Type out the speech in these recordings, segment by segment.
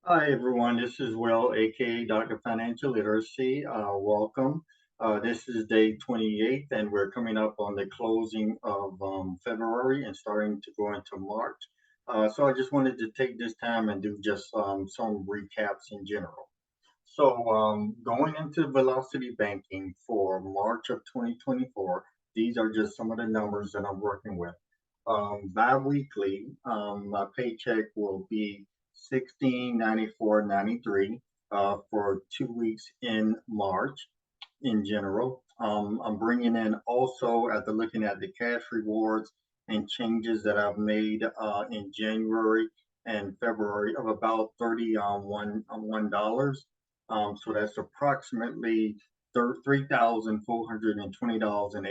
Hi, everyone. This is Will, aka Dr. Financial Literacy. Welcome. This is day 28, and we're coming up on the closing of February and starting to go into March. So I just wanted to take this time and do just some recaps in general. So, going into velocity banking for March of 2024, these are just some of the numbers that I'm working with. Bi-weekly, my paycheck will be 1694.93 for 2 weeks in March in general. I'm bringing in also after looking at the cash rewards and changes that I've made in January and February of about $31. So that's approximately $3,420 and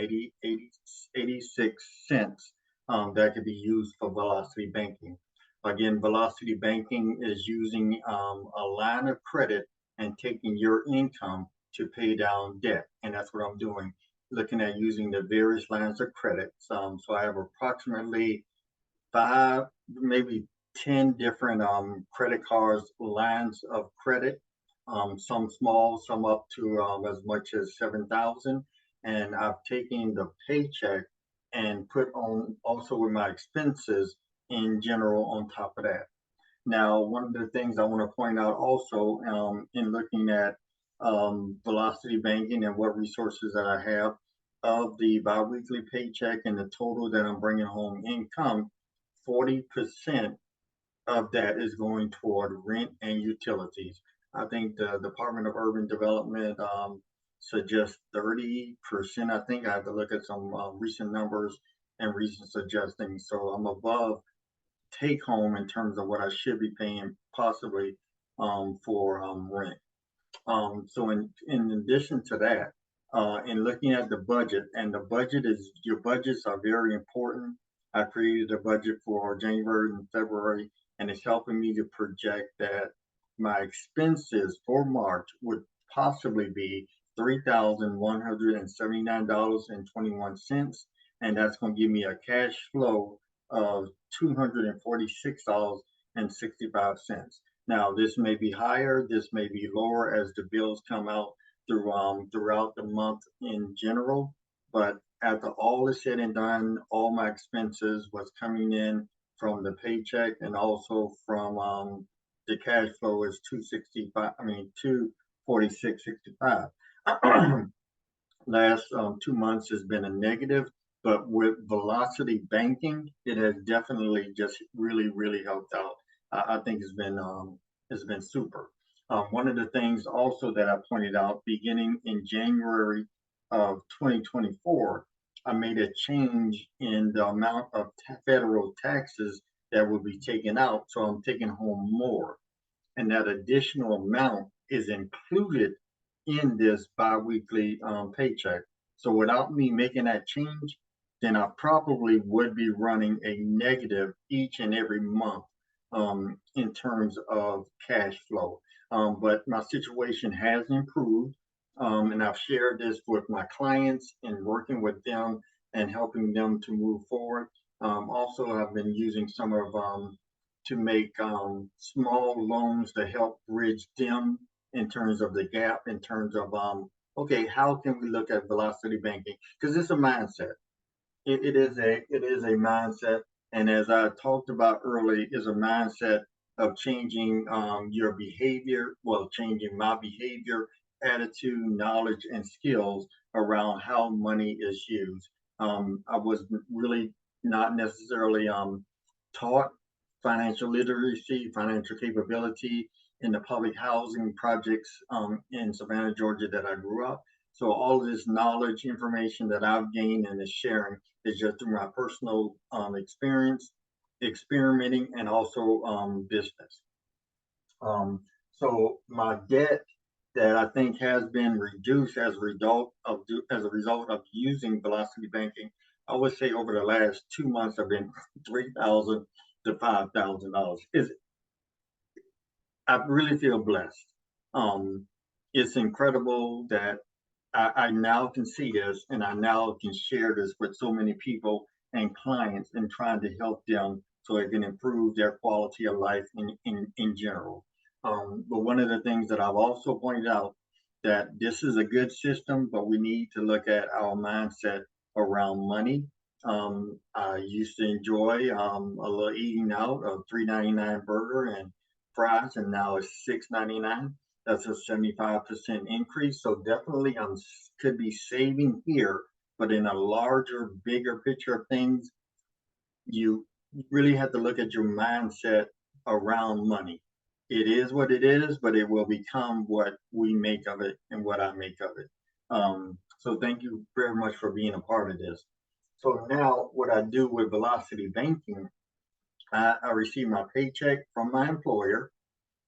86 cents that could be used for velocity banking. Again, velocity banking is using a line of credit and taking your income to pay down debt. And that's what I'm doing, looking at using the various lines of credit. So I have approximately five, maybe 10 different credit cards, lines of credit, some small, some up to as much as 7,000. And I've taken the paycheck and put on also with my expenses in general on top of that. Now, one of the things I want to point out also in looking at velocity banking and what resources that I have of the biweekly paycheck and the total that I'm bringing home income, 40% of that is going toward rent and utilities. I think the Department of Urban Development suggests 30%. I think I have to look at some recent numbers and recent suggesting. So I'm above take home in terms of what I should be paying possibly for rent. So in addition to that, in looking at the budget, and the budget is your budgets are very important. I created a budget for January and February, and it's helping me to project that my expenses for March would possibly be $3,179.21, and that's going to give me a cash flow of $246.65. Now, this may be higher, this may be lower as the bills come out throughout the month in general. But after all is said and done, all my expenses was coming in from the paycheck and also from the cash flow is 265. I mean 246.65. Last 2 months has been a negative, but with velocity banking, it has definitely just really helped out. I think it's been super. One of the things also that I pointed out beginning in January of 2024, I made a change in the amount of federal taxes that will be taken out. So I'm taking home more. And that additional amount is included in this biweekly paycheck. So without me making that change, then I probably would be running a negative each and every month in terms of cash flow. But my situation has improved, and I've shared this with my clients and working with them and helping them to move forward. Also, I've been using some of to make small loans to help bridge them in terms of the gap, in terms of okay, how can we look at velocity banking? Because it's a mindset. It is a mindset, and as I talked about earlier, is a mindset of changing your behavior, well, changing my behavior, attitude, knowledge, and skills around how money is used. I was really not necessarily taught financial literacy, financial capability in the public housing projects in Savannah, Georgia, that I grew up. So all of this knowledge, information that I've gained and is sharing is just through my personal experience, experimenting, and also business. So my debt that I think has been reduced as a result of using velocity banking, I would say over the last 2 months have been $3,000 to $5,000. Is I really feel blessed. Um, it's incredible that I now can see this and I now can share this with so many people and clients and trying to help them so it can improve their quality of life in general. But one of the things that I've also pointed out that this is a good system, but we need to look at our mindset around money. I used to enjoy a little eating out, a $3.99 burger and fries, and now it's $6.99. That's a 75% increase. So definitely could be saving here, but in a larger, bigger picture of things, you really have to look at your mindset around money. It is what it is, but it will become what we make of it and what I make of it. So thank you very much for being a part of this. So now what I do with Velocity Banking, I receive my paycheck from my employer.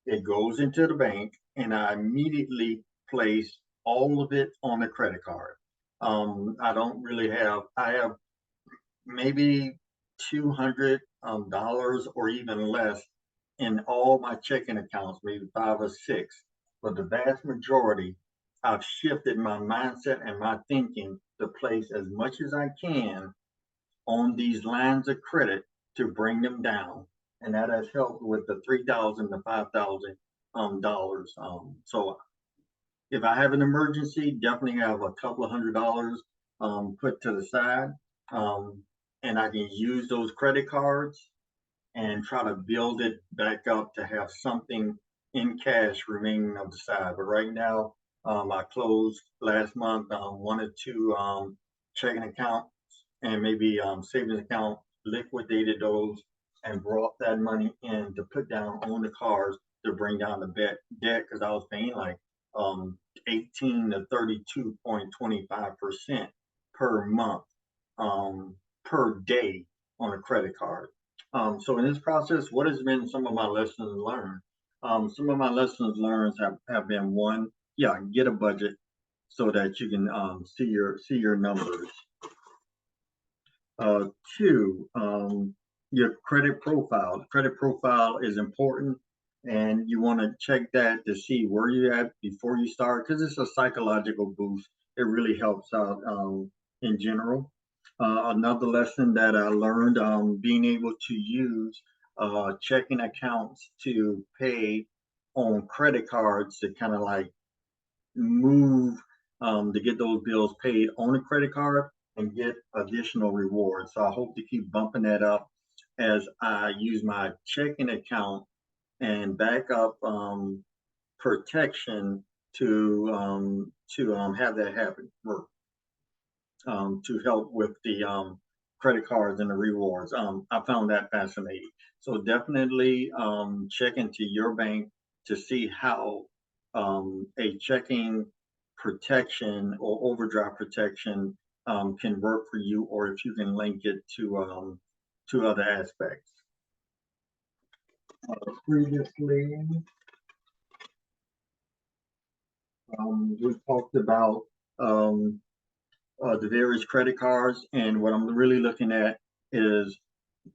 It goes into the bank and I immediately place all of it on the credit card. I don't really I have maybe $200 or even less in all my checking accounts, maybe 5 or 6. But the vast majority, I've shifted my mindset and my thinking to place as much as I can on these lines of credit to bring them down. And that has helped with the $3,000 to $5,000. So if I have an emergency, definitely have a couple of $100 put to the side. And I can use those credit cards and try to build it back up to have something in cash remaining on the side. But right now, I closed last month 1 or 2 checking accounts and maybe savings account, liquidated those and brought that money in to put down on the cars to bring down the debt because I was paying like 18 to 32.25% per month, per day on a credit card. So in this process, what has been some of my lessons learned? Some of my lessons learned have been one, yeah, get a budget so that you can see your numbers. 2, your credit profile. Credit profile is important, and you want to check that to see where you're at before you start, because it's a psychological boost. It really helps out in general. Another lesson that I learned, being able to use checking accounts to pay on credit cards to kind of like move to get those bills paid on a credit card and get additional rewards. So I hope to keep bumping that up as I use my checking account and backup protection to have that happen work. To help with the credit cards and the rewards. I found that fascinating. So definitely check into your bank to see how a checking protection or overdraft protection can work for you, or if you can link it to other aspects. Previously, we talked about the various credit cards, and what I'm really looking at is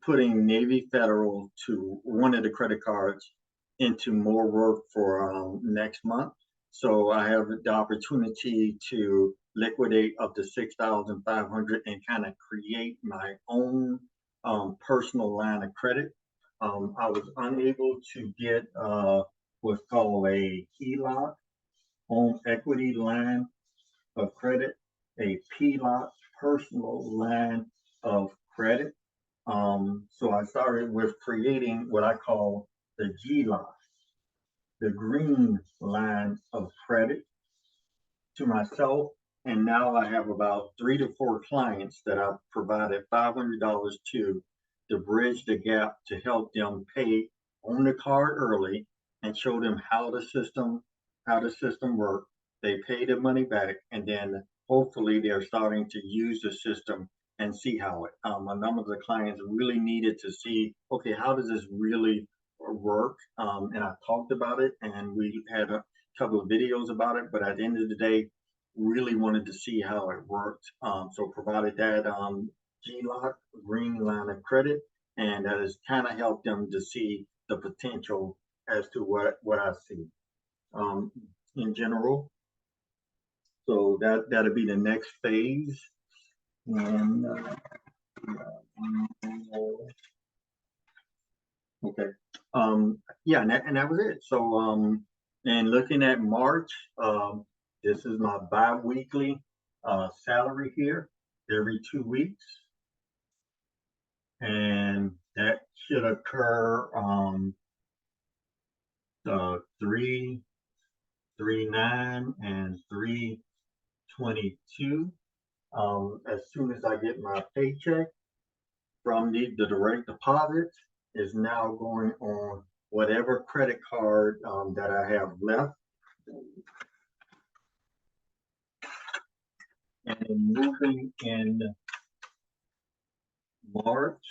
putting Navy Federal to one of the credit cards into more work for next month. So I have the opportunity to liquidate up to $6,500 and kind of create my own personal line of credit. I was unable to get what's called a HELOC, home equity line of credit, a PLOC, personal line of credit. So I started with creating what I call the GLOC, the green line of credit, to myself. And now I have about 3 to 4 clients that I've provided $500 to bridge the gap to help them pay on the card early and show them how the system works. They pay the money back, and then hopefully they're starting to use the system and see how it. A number of the clients really needed to see, okay, how does this really work? And I talked about it, and we had a couple of videos about it. But at the end of the day, really wanted to see how it worked. So provided that GLOC, green line of credit, and that has kind of helped them to see the potential as to what I see in general. So that'll be the next phase. And okay, Yeah, and that was it. So and looking at March, this is my bi-weekly salary here every 2 weeks, and that should occur three 3/9 and 3/22. As soon as I get my paycheck from the direct deposit is now going on whatever credit card that I have left. And then moving in March,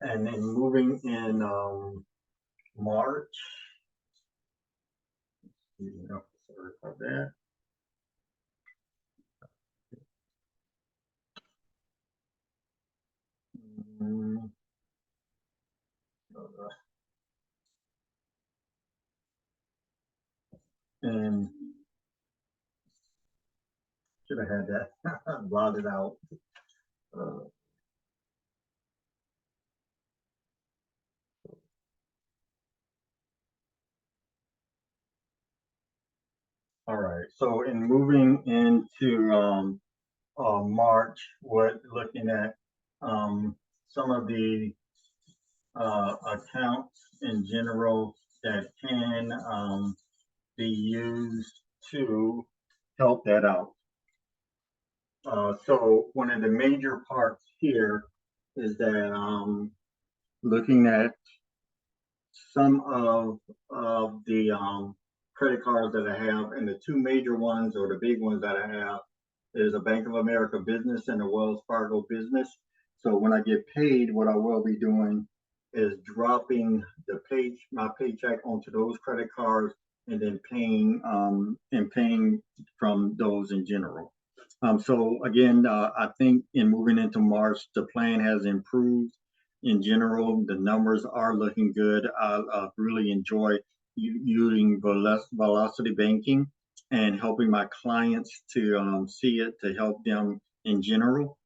and then moving in March, sorry about that. And should have had that blotted out. All right, so in moving into March, we're looking at some of the accounts in general that can be used to help that out. So one of the major parts here is that looking at some of the credit cards that I have, and the two major ones or the big ones that I have is a Bank of America Business and a Wells Fargo Business. So when I get paid, what I will be doing is dropping my paycheck onto those credit cards and then paying from those in general. So again, I think in moving into March, the plan has improved. In general, the numbers are looking good. I really enjoy using velocity banking and helping my clients to see it, to help them in general.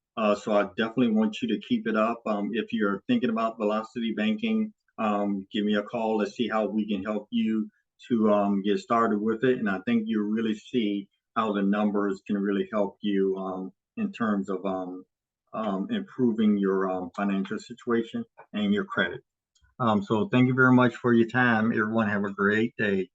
So I definitely want you to keep it up. If you're thinking about velocity banking, give me a call. Let's see how we can help you to get started with it. And I think you'll really see how the numbers can really help you in terms of improving your financial situation and your credit. So thank you very much for your time. Everyone have a great day.